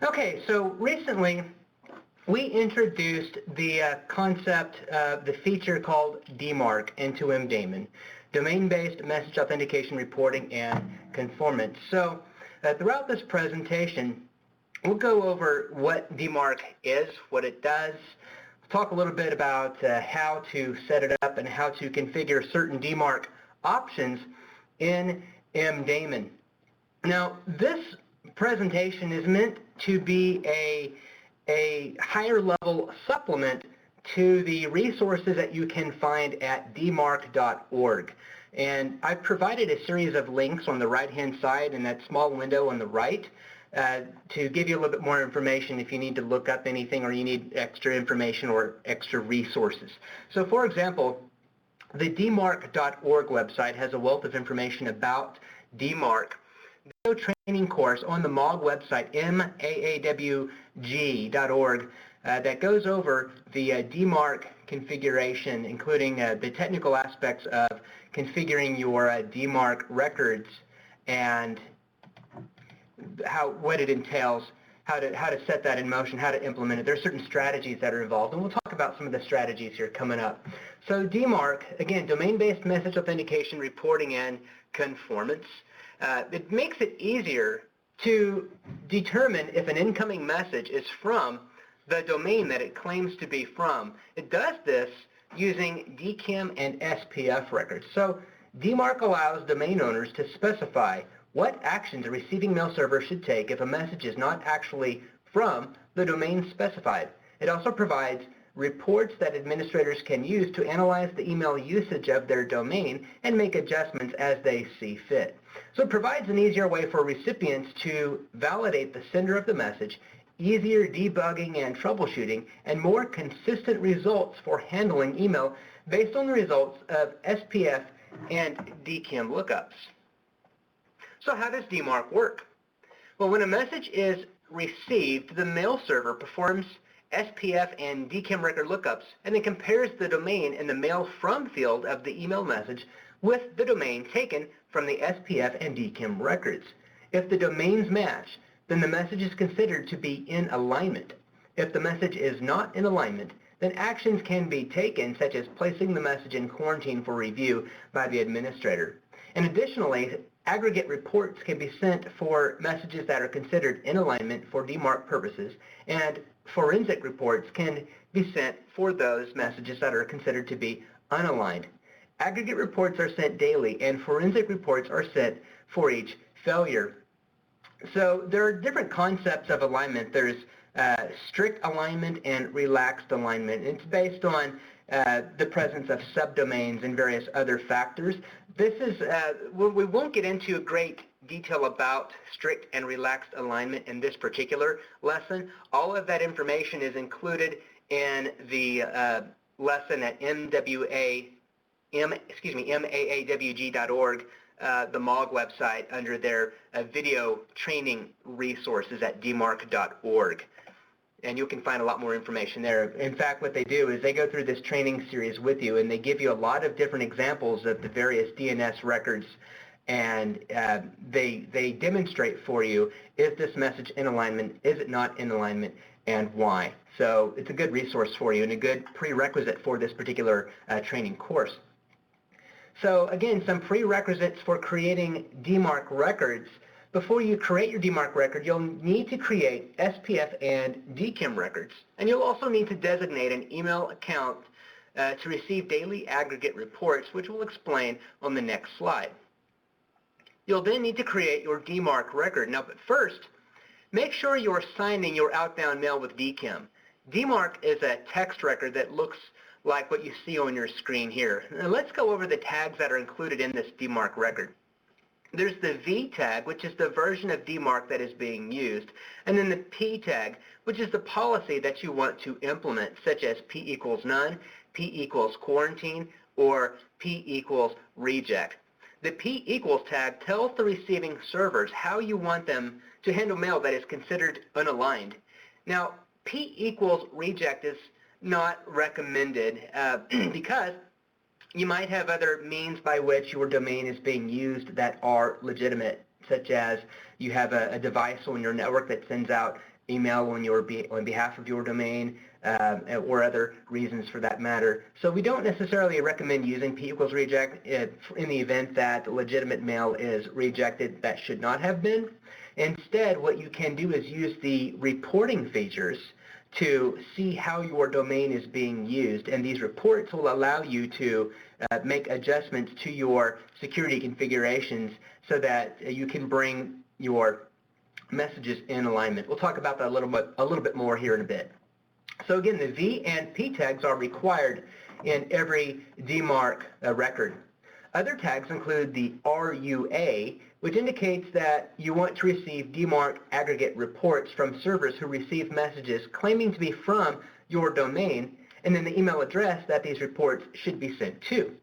Okay, so recently we introduced the concept of the feature called DMARC into MDaemon, Domain-Based Message Authentication Reporting and Conformance. So throughout this presentation, we'll go over what DMARC is, what it does, talk a little bit about how to set it up and how to configure certain DMARC options in MDaemon. Now, this presentation is meant to be a higher level supplement to the resources that you can find at dmarc.org. And I've provided a series of links on the right-hand side in that small window on the right to give you a little bit more information if you need to look up anything or you need extra information or extra resources. So for example, the dmarc.org website has a wealth of information about DMARC. The training course on the MOG website, maawg.org, that goes over the DMARC configuration, including the technical aspects of configuring your DMARC records and what it entails, how to set that in motion, how to implement it. There are certain strategies that are involved, and we'll talk about some of the strategies here coming up. So DMARC, again, Domain-Based Message Authentication Reporting and Conformance. It makes it easier to determine if an incoming message is from the domain that it claims to be from. It does this using DKIM and SPF records. So DMARC allows domain owners to specify what actions a receiving mail server should take if a message is not actually from the domain specified. It also provides reports that administrators can use to analyze the email usage of their domain and make adjustments as they see fit. So it provides an easier way for recipients to validate the sender of the message, easier debugging and troubleshooting, and more consistent results for handling email based on the results of SPF and DKIM lookups. So how does DMARC work? Well, when a message is received, the mail server performs SPF and DKIM record lookups and then compares the domain in the mail from field of the email message with the domain taken from the SPF and DKIM records. If the domains match, then the message is considered to be in alignment. If the message is not in alignment, then actions can be taken, such as placing the message in quarantine for review by the administrator. And additionally, aggregate reports can be sent for messages that are considered in alignment for DMARC purposes, and forensic reports can be sent for those messages that are considered to be unaligned. Aggregate reports are sent daily, and forensic reports are sent for each failure. So there are different concepts of alignment. There's strict alignment and relaxed alignment. It's based on the presence of subdomains and various other factors. This is, we won't get into great detail about strict and relaxed alignment in this particular lesson. All of that information is included in the lesson at maawg.org, the MOG website, under their video training resources at dmarc.org. And you can find a lot more information there. In fact, what they do is they go through this training series with you, and they give you a lot of different examples of the various DNS records, and they demonstrate for you, is this message in alignment, is it not in alignment, and why. So it's a good resource for you and a good prerequisite for this particular training course. So again, some prerequisites for creating DMARC records. Before you create your DMARC record, you'll need to create SPF and DKIM records. And you'll also need to designate an email account to receive daily aggregate reports, which we'll explain on the next slide. You'll then need to create your DMARC record. Now, but first, make sure you're signing your outbound mail with DKIM. DMARC is a text record that looks like what you see on your screen here. Now, let's go over the tags that are included in this DMARC record. There's the V tag, which is the version of DMARC that is being used, and then the P tag, which is the policy that you want to implement, such as P equals none, P equals quarantine, or P equals reject. The P equals tag tells the receiving servers how you want them to handle mail that is considered unaligned. Now, P equals reject is not recommended because you might have other means by which your domain is being used that are legitimate, such as you have a device on your network that sends out email on behalf of your domain, or other reasons for that matter. So we don't necessarily recommend using p equals reject in the event that legitimate mail is rejected that should not have been. Instead, what you can do is use the reporting features to see how your domain is being used, and these reports will allow you to make adjustments to your security configurations so that you can bring your messages in alignment. We'll talk about that a little bit more here in a bit. So again, the V and P tags are required in every DMARC record. Other tags include the RUA, which indicates that you want to receive DMARC aggregate reports from servers who receive messages claiming to be from your domain, and then the email address that these reports should be sent to.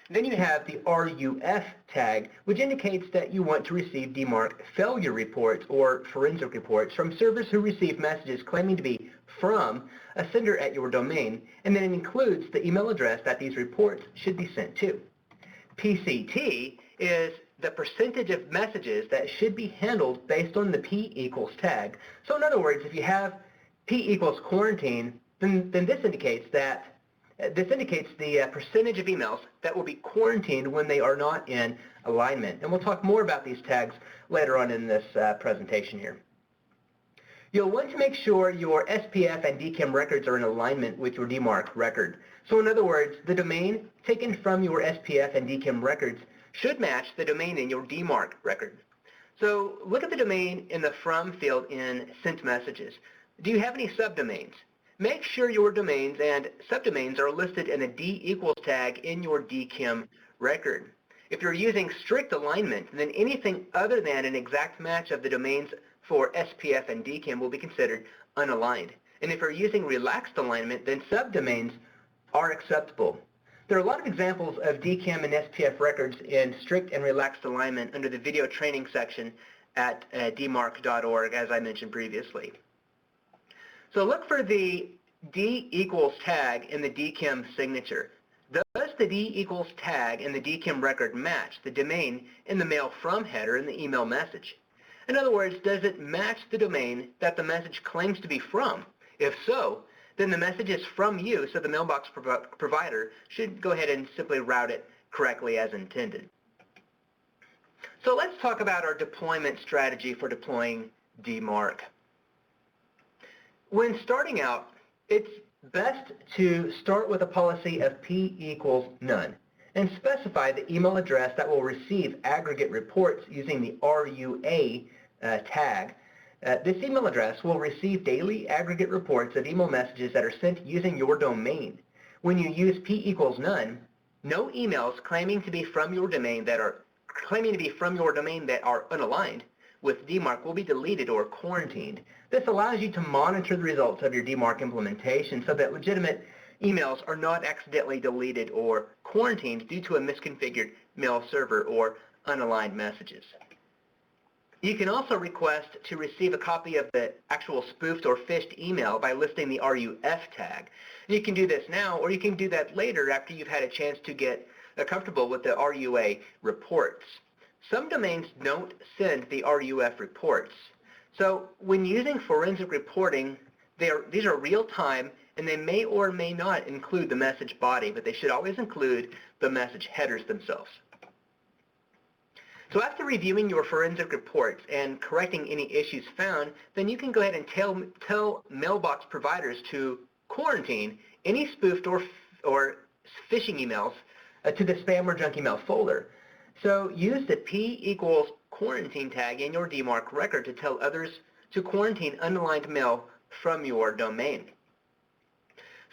Then you have the RUF tag, which indicates that you want to receive DMARC failure reports or forensic reports from servers who receive messages claiming to be from a sender at your domain, and then it includes the email address that these reports should be sent to. PCT is the percentage of messages that should be handled based on the P equals tag. So in other words, if you have P equals quarantine, then this indicates the percentage of emails that will be quarantined when they are not in alignment. And we'll talk more about these tags later on in this presentation here. You'll want to make sure your SPF and DKIM records are in alignment with your DMARC record. So in other words, the domain taken from your SPF and DKIM records should match the domain in your DMARC record. So look at the domain in the from field in sent messages. Do you have any subdomains? Make sure your domains and subdomains are listed in a D equals tag in your DKIM record. If you're using strict alignment, then anything other than an exact match of the domains for SPF and DKIM will be considered unaligned. And if you're using relaxed alignment, then subdomains are acceptable. There are a lot of examples of DKIM and SPF records in strict and relaxed alignment under the video training section at dmarc.org, as I mentioned previously. So look for the D equals tag in the DKIM signature. Does the D equals tag in the DKIM record match the domain in the mail from header in the email message? In other words, does it match the domain that the message claims to be from? If so, then the message is from you, so the mailbox provider should go ahead and simply route it correctly as intended. So let's talk about our deployment strategy for deploying DMARC. When starting out, it's best to start with a policy of P equals none and specify the email address that will receive aggregate reports using the RUA tag. This email address will receive daily aggregate reports of email messages that are sent using your domain. When you use P equals none, no emails claiming to be from your domain that are unaligned with DMARC will be deleted or quarantined. This allows you to monitor the results of your DMARC implementation so that legitimate emails are not accidentally deleted or quarantined due to a misconfigured mail server or unaligned messages. You can also request to receive a copy of the actual spoofed or phished email by listing the RUF tag. You can do this now, or you can do that later after you've had a chance to get comfortable with the RUA reports. Some domains don't send the RUF reports. So when using forensic reporting, these are real-time, and they may or may not include the message body, but they should always include the message headers themselves. So after reviewing your forensic reports and correcting any issues found, then you can go ahead and tell mailbox providers to quarantine any spoofed or phishing emails to the spam or junk email folder. So use the P equals quarantine tag in your DMARC record to tell others to quarantine unaligned mail from your domain.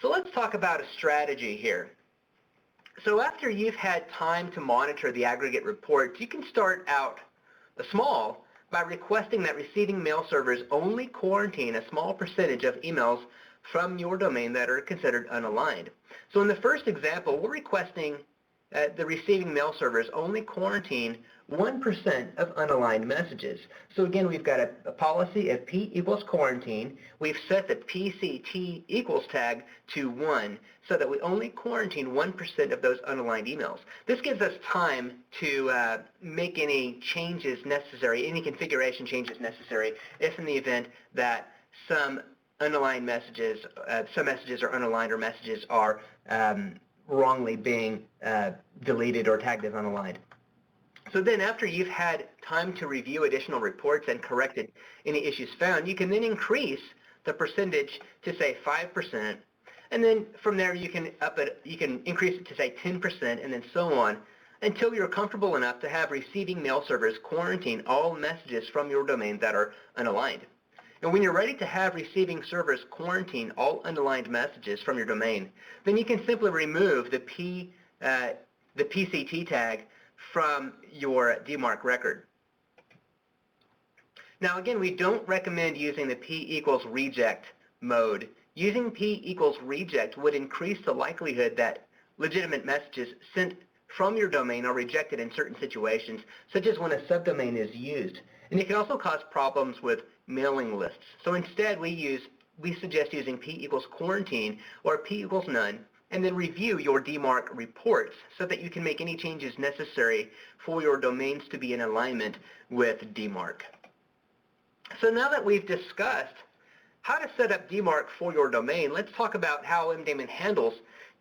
So let's talk about a strategy here. So after you've had time to monitor the aggregate reports, you can start out small by requesting that receiving mail servers only quarantine a small percentage of emails from your domain that are considered unaligned. So in the first example, we're requesting the receiving mail servers only quarantine 1% of unaligned messages. So again, we've got a policy of P equals quarantine. We've set the PCT equals tag to 1 so that we only quarantine 1% of those unaligned emails. This gives us time to make any changes necessary, any configuration changes necessary if in the event that some unaligned messages, some messages are unaligned or messages are wrongly being deleted or tagged as unaligned. So then after you've had time to review additional reports and corrected any issues found, you can then increase the percentage to say 5%, and then from there you can increase it to say 10% and then so on until you're comfortable enough to have receiving mail servers quarantine all messages from your domain that are unaligned. And when you're ready to have receiving servers quarantine all unaligned messages from your domain, then you can simply remove the PCT tag from your DMARC record. Now again, we don't recommend using the P=reject mode. Using P=reject would increase the likelihood that legitimate messages sent from your domain are rejected in certain situations, such as when a subdomain is used. And it can also cause problems with mailing lists. So instead we suggest using P=quarantine or P=none, and then review your DMARC reports so that you can make any changes necessary for your domains to be in alignment with DMARC. So now that we've discussed how to set up DMARC for your domain, let's talk about how MDaemon handles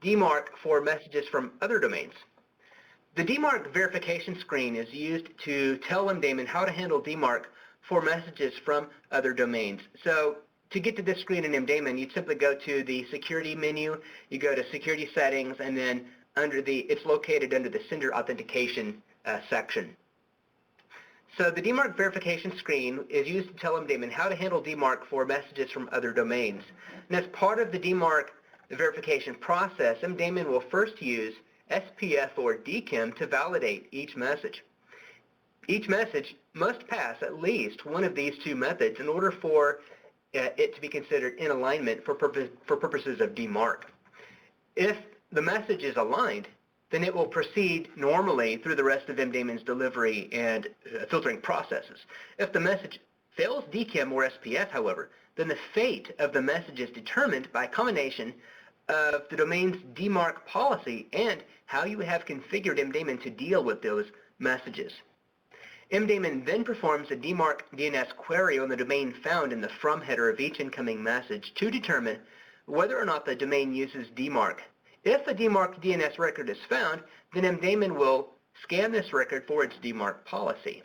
DMARC for messages from other domains. The DMARC verification screen is used to tell MDaemon how to handle DMARC for messages from other domains. So to get to this screen in MDaemon, you'd simply go to the security menu, you go to security settings, and then it's located under the sender authentication section. So the DMARC verification screen is used to tell MDaemon how to handle DMARC for messages from other domains. And as part of the DMARC verification process, MDaemon will first use SPF or DKIM to validate each message. Each message must pass at least one of these two methods in order for it to be considered in alignment for purposes of DMARC. If the message is aligned, then it will proceed normally through the rest of MDaemon's delivery and filtering processes. If the message fails DKIM or SPF, however, then the fate of the message is determined by a combination of the domain's DMARC policy and how you have configured MDaemon to deal with those messages. MDaemon then performs a DMARC DNS query on the domain found in the from header of each incoming message to determine whether or not the domain uses DMARC. If a DMARC DNS record is found, then MDaemon will scan this record for its DMARC policy.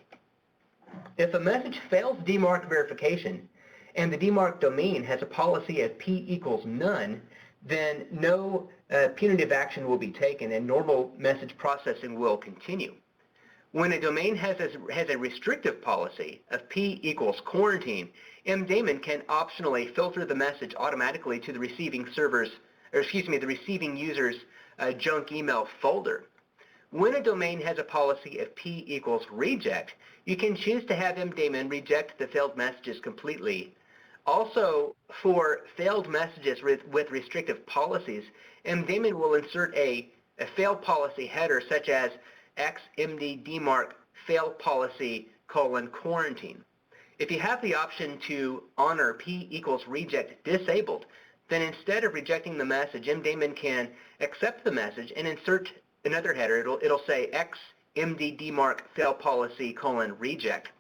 If a message fails DMARC verification and the DMARC domain has a policy of P=none, then no punitive action will be taken and normal message processing will continue. When a domain has a restrictive policy of P=quarantine, MDaemon can optionally filter the message automatically to the receiving user's junk email folder. When a domain has a policy of P=reject, you can choose to have MDaemon reject the failed messages completely. Also, for failed messages with restrictive policies, MDaemon will insert a fail policy header such as XMD DMARC fail policy : quarantine. If you have the option to honor P=reject disabled, then instead of rejecting the message, MDaemon can accept the message and insert another header. It'll say XMD DMARC fail policy : reject.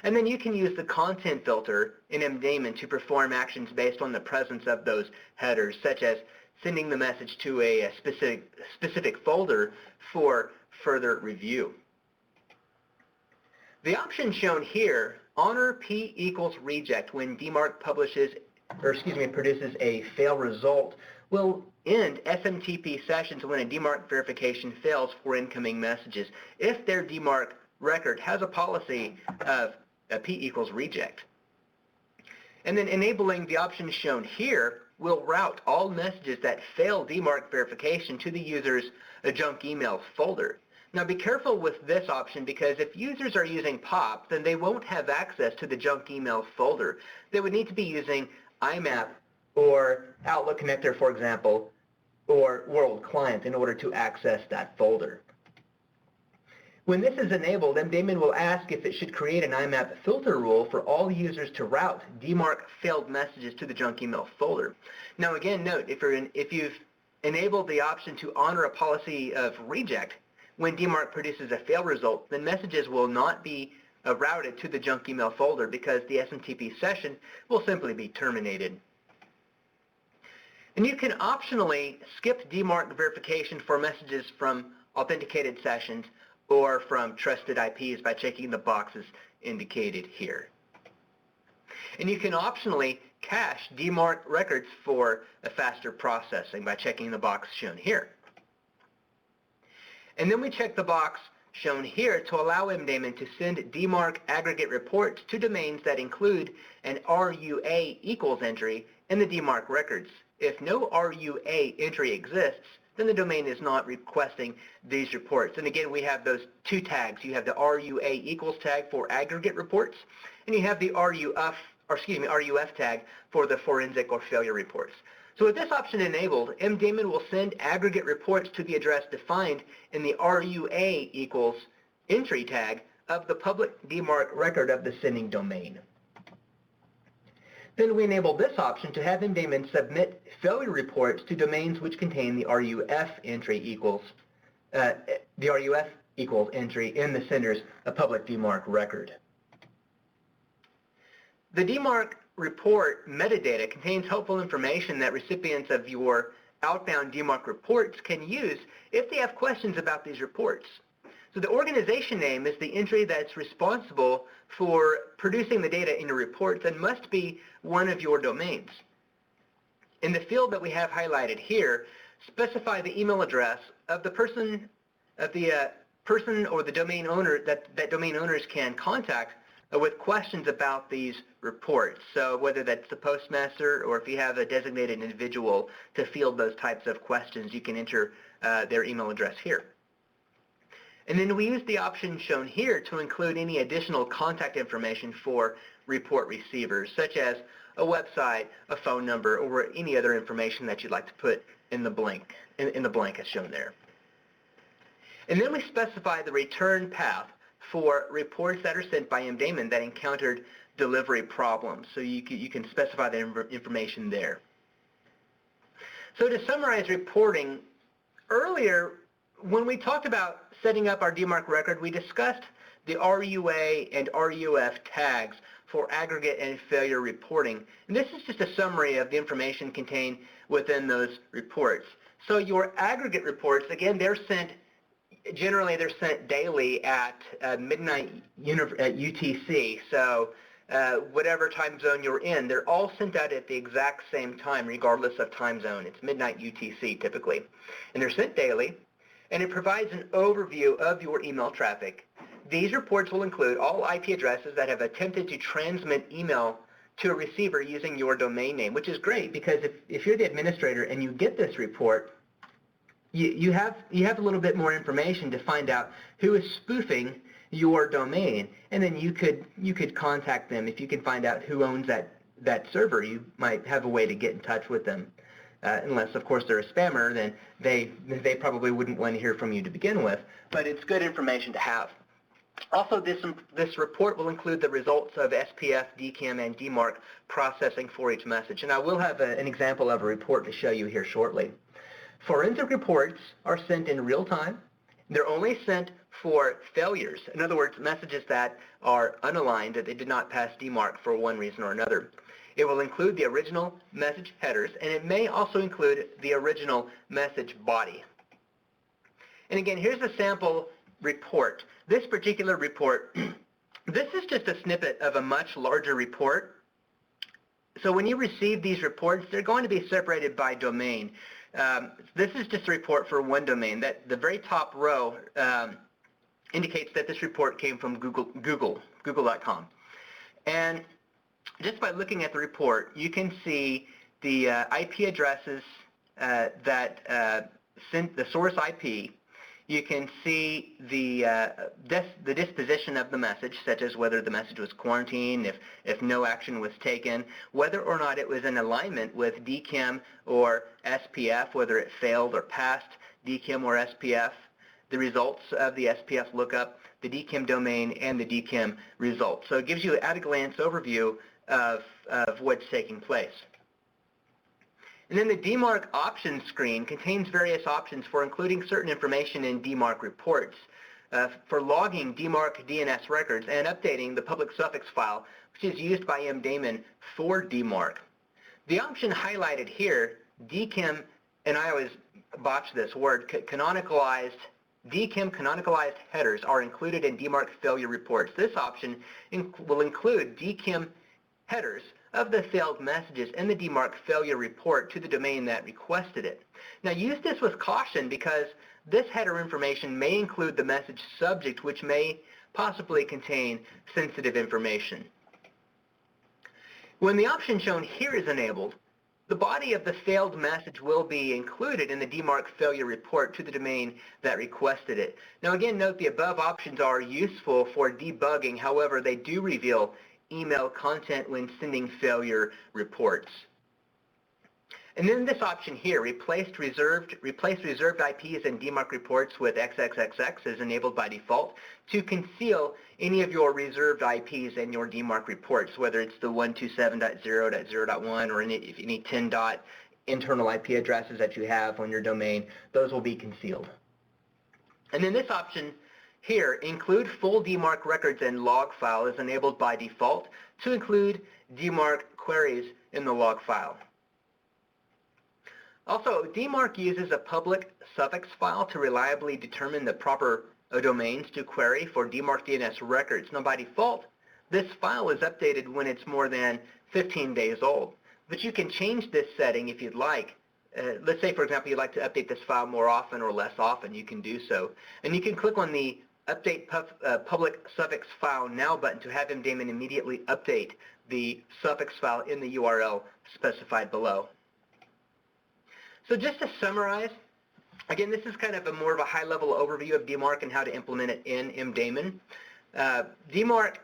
And then you can use the content filter in MDaemon to perform actions based on the presence of those headers, such as sending the message to a specific folder for further review. The option shown here, honor P=reject when DMARC produces a fail result, will end SMTP sessions when a DMARC verification fails for incoming messages if their DMARC record has a policy of P=reject. And then enabling the option shown here will route all messages that fail DMARC verification to the user's junk email folder. Now be careful with this option because if users are using POP, then they won't have access to the junk email folder. They would need to be using IMAP or Outlook Connector, for example, or World Client in order to access that folder. When this is enabled, MDaemon will ask if it should create an IMAP filter rule for all users to route DMARC failed messages to the junk email folder. Now again, note, if you've enabled the option to honor a policy of reject when DMARC produces a fail result, then messages will not be routed to the junk email folder because the SMTP session will simply be terminated. And you can optionally skip DMARC verification for messages from authenticated sessions or from trusted IPs by checking the boxes indicated here. And you can optionally cache DMARC records for a faster processing by checking the box shown here. And then we check the box shown here to allow MDaemon to send DMARC aggregate reports to domains that include an RUA equals entry in the DMARC records. If no RUA entry exists, then the domain is not requesting these reports. And again, we have those two tags. You have the RUA equals tag for aggregate reports, and you have the RUF tag for the forensic or failure reports. So with this option enabled, MDaemon will send aggregate reports to the address defined in the RUA equals entry tag of the public DMARC record of the sending domain. Then we enable this option to have MDaemon submit failure reports to domains which contain the RUF entry equals entry in the sender's public DMARC record. The DMARC report metadata contains helpful information that recipients of your outbound DMARC reports can use if they have questions about these reports. So the organization name is the entry that's responsible for producing the data in your reports and must be one of your domains. In the field that we have highlighted here, specify the email address of the person or the domain owner that domain owners can contact with questions about these reports. So whether that's the postmaster or if you have a designated individual to field those types of questions, you can enter their email address here. And then we use the option shown here to include any additional contact information for report receivers, such as a website, a phone number, or any other information that you'd like to put in the blank as shown there. And then we specify the return path for reports that are sent by MDaemon that encountered delivery problems. So you can specify the information there. So to summarize reporting, earlier when we talked about setting up our DMARC record, we discussed the RUA and RUF tags for aggregate and failure reporting. And this is just a summary of the information contained within those reports. So your aggregate reports, again, generally they're sent daily at midnight at UTC. So whatever time zone you're in, they're all sent out at the exact same time regardless of time zone. It's midnight UTC typically. And they're sent daily. And it provides an overview of your email traffic. These reports will include all IP addresses that have attempted to transmit email to a receiver using your domain name, which is great because if you're the administrator and you get this report, you have a little bit more information to find out who is spoofing your domain, and then you could contact them. If you can find out who owns that server, you might have a way to get in touch with them. Unless, of course, they're a spammer, then they probably wouldn't want to hear from you to begin with, but it's good information to have. Also, this report will include the results of SPF, DKIM, and DMARC processing for each message, and I will have an example of a report to show you here shortly. Forensic reports are sent in real time. They're only sent for failures, in other words, messages that are unaligned, that they did not pass DMARC for one reason or another. It will include the original message headers, and it may also include the original message body. And again, here's a sample report. This particular report, this is just a snippet of a much larger report. So when you receive these reports, they're going to be separated by domain. This is just a report for one domain. The very top row indicates that this report came from Google.com. And just by looking at the report, you can see the IP addresses that sent the source IP. You can see the disposition of the message, such as whether the message was quarantined, if no action was taken, whether or not it was in alignment with DKIM or SPF, whether it failed or passed DKIM or SPF, the results of the SPF lookup, the DKIM domain, and the DKIM results. So it gives you an at-a-glance overview of what's taking place. And then the DMARC Options screen contains various options for including certain information in DMARC reports. for logging DMARC DNS records and updating the public suffix file, which is used by MDaemon for DMARC. The option highlighted here, DKIM, and I always botch this word, canonicalized, DKIM canonicalized headers are included in DMARC failure reports. This option will include DKIM headers of the failed messages in the DMARC failure report to the domain that requested it. Now use this with caution because this header information may include the message subject, which may possibly contain sensitive information. When the option shown here is enabled, the body of the failed message will be included in the DMARC failure report to the domain that requested it. Now again, note the above options are useful for debugging, however, they do reveal email content when sending failure reports. And then this option here, replace reserved IPs and DMARC reports with XXXX is enabled by default to conceal any of your reserved IPs in your DMARC reports, whether it's the 127.0.0.1 or any 10 internal IP addresses that you have on your domain. Those will be concealed. And then this option here, include full DMARC records and log file, is enabled by default to include DMARC queries in the log file. Also, DMARC uses a public suffix file to reliably determine the proper domains to query for DMARC DNS records. Now, by default, this file is updated when it's more than 15 days old. But you can change this setting if you'd like. Let's say, for example, you'd like to update this file more often or less often. You can do so. And you can click on the Update Public Suffix File Now button to have MDaemon immediately update the suffix file in the URL specified below. So just to summarize, again, this is kind of more of a high-level overview of DMARC and how to implement it in MDaemon. DMARC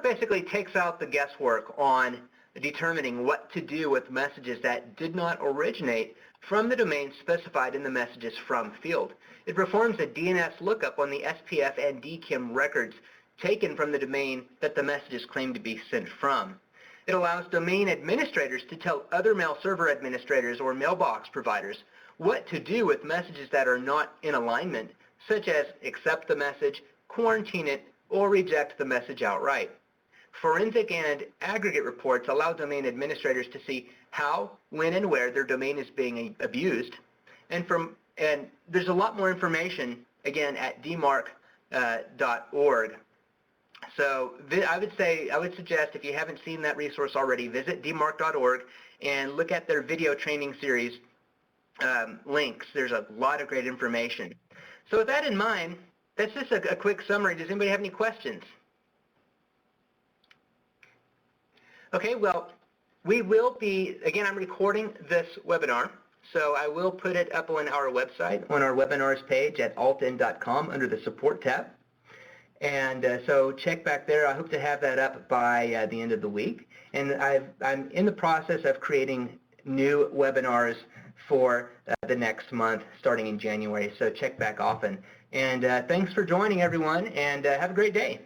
basically takes out the guesswork on determining what to do with messages that did not originate from the domain specified in the messages from field. It performs a DNS lookup on the SPF and DKIM records taken from the domain that the messages claim to be sent from. It allows domain administrators to tell other mail server administrators or mailbox providers what to do with messages that are not in alignment, such as accept the message, quarantine it, or reject the message outright. Forensic and aggregate reports allow domain administrators to see how, when, and where their domain is being abused. And there's a lot more information, again, at DMARC.org. So I would suggest, if you haven't seen that resource already, visit DMARC.org and look at their video training series links. There's a lot of great information. So with that in mind, that's just a quick summary. Does anybody have any questions? Okay, well, we will be, again, I'm recording this webinar, so I will put it up on our website, on our webinars page at altn.com under the support tab. And so check back there. I hope to have that up by the end of the week. And I'm in the process of creating new webinars for the next month starting in January. So check back often. And thanks for joining, everyone, and have a great day.